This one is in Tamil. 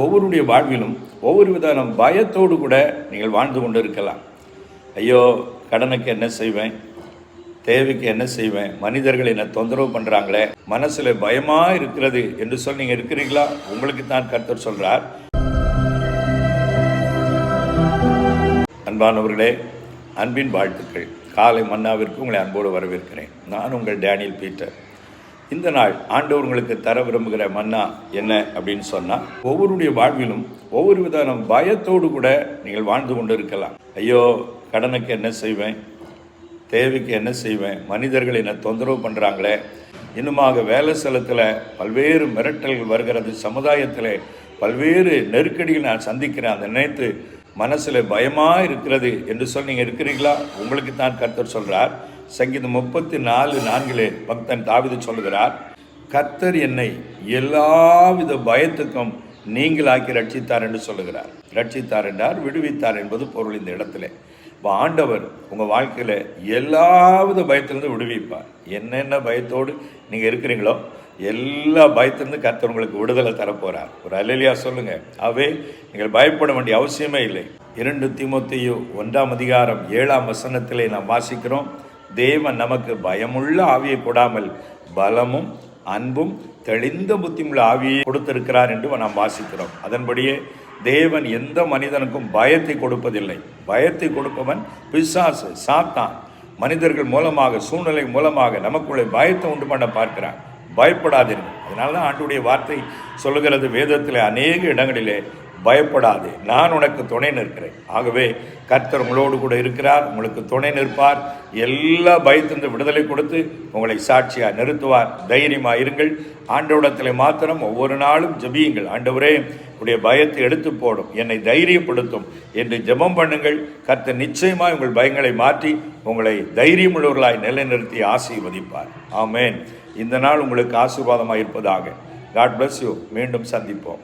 ஒவ்வொருடைய வாழ்விலும் ஒவ்வொரு விதமான பயத்தோடு கூட நீங்கள் வாழ்ந்து கொண்டு இருக்கலாம். ஐயோ, கடனுக்கு என்ன செய்வேன், தேவைக்கு என்ன செய்வேன், மனிதர்கள் என்ன தொந்தரவு பண்ணுறாங்களே, மனசில் பயமாக இருக்கிறது என்று சொல்லி நீங்கள் இருக்கிறீங்களா? உங்களுக்கு தான் கர்த்தர் சொல்கிறார். அன்பானவர்களே, அன்பின் வாழ்த்துக்கள். காலை மன்னாவிற்கு உங்களை அன்போடு வரவேற்கிறேன். நான் உங்கள் டேனியல் பீட்டர். இந்த நாள் ஆண்டவர் உங்களுக்கு தர விரும்புகிற மன்னா என்ன அப்படின்னு சொன்னால், ஒவ்வொருடைய வாழ்விலும் ஒவ்வொரு விதமான பயத்தோடு கூட நீங்கள் வாழ்ந்து கொண்டு இருக்கலாம். ஐயோ, கடனுக்கு என்ன செய்வேன், தேவைக்கு என்ன செய்வேன், மனிதர்கள் என்ன தொந்தரவு பண்ணுறாங்களே, இன்னுமாக வேலை ஸ்தலத்தில் பல்வேறு மிரட்டல்கள் வருகிறது, சமுதாயத்தில் பல்வேறு நெருக்கடிகள் நான் சந்திக்கிறேன், அதை நினைத்து மனசில் பயமாக இருக்கிறது என்று சொல்லி நீங்கள் இருக்கிறீங்களா? உங்களுக்கு தான் கர்த்தர் சொல்கிறார். சங்கீதம் 34:4 பக்தன் தாவீது சொல்லுகிறார், கர்த்தர் என்னை எல்லாவித பயத்துக்கும் நீங்களாக்கி ரட்சித்தார் என்று சொல்லுகிறார். ரட்சித்தார் என்றார், விடுவித்தார் என்பது பொருள் இந்த இடத்துல. இப்போ ஆண்டவர் உங்கள் வாழ்க்கையில் எல்லாவித பயத்திலிருந்து விடுவிப்பார். என்னென்ன பயத்தோடு நீங்கள் இருக்கிறீங்களோ எல்லா பயத்திலிருந்து கர்த்தர் உங்களுக்கு விடுதலை தரப்போகிறார். ஒரு அல்லேலூயா சொல்லுங்கள். ஆகவே நீங்கள் பயப்பட வேண்டிய அவசியமே இல்லை. 2 தீமோத்தேயு 1:7 நாம் வாசிக்கிறோம், தேவன் நமக்கு பயமுள்ள ஆவியை கொடாமல் பலமும் அன்பும் தெளிந்த புத்தியுள்ள ஆவியை கொடுத்திருக்கிறார் என்று நாம் வாசிக்கிறோம். அதன்படியே தேவன் எந்த மனிதனுக்கும் பயத்தை கொடுப்பதில்லை. பயத்தை கொடுப்பவன் பிசாசு, சாத்தான். மனிதர்கள் மூலமாக, சூழ்நிலை மூலமாக நமக்குள்ளே பயத்தை உண்டு பண்ண பார்க்கிறான். பயப்படாதீர்கள். அதனால தான் ஆண்டவருடைய வார்த்தை சொல்லுகிறது வேதத்தில் அநேக இடங்களிலே, பயப்படாதே, நான் உனக்கு துணை நிற்கிறேன். ஆகவே கர்த்தர் உங்களோடு கூட இருக்கிறார், உங்களுக்கு துணை நிற்பார். எல்லா பயத்திலிருந்து விடுதலை கொடுத்து உங்களை சாட்சியாக நிறுத்துவார். தைரியமாக இருங்கள். ஆண்டவரிடத்தில் மாத்திரம் ஒவ்வொரு நாளும் ஜெபியுங்கள். ஆண்டவரே, உடைய பயத்தை எடுத்து போடும், என்னை தைரியப்படுத்தும் என்று ஜெபம் பண்ணுங்கள். கர்த்தர் நிச்சயமாக உங்கள் பயங்களை மாற்றி உங்களை தைரியமுள்ளவர்களாய் நிலைநிறுத்தி ஆசீர்வதிப்பார். ஆமேன். இந்த நாள் உங்களுக்கு ஆசீர்வாதமாக இருப்பதாக. God bless you. மீண்டும் சந்திப்போம்.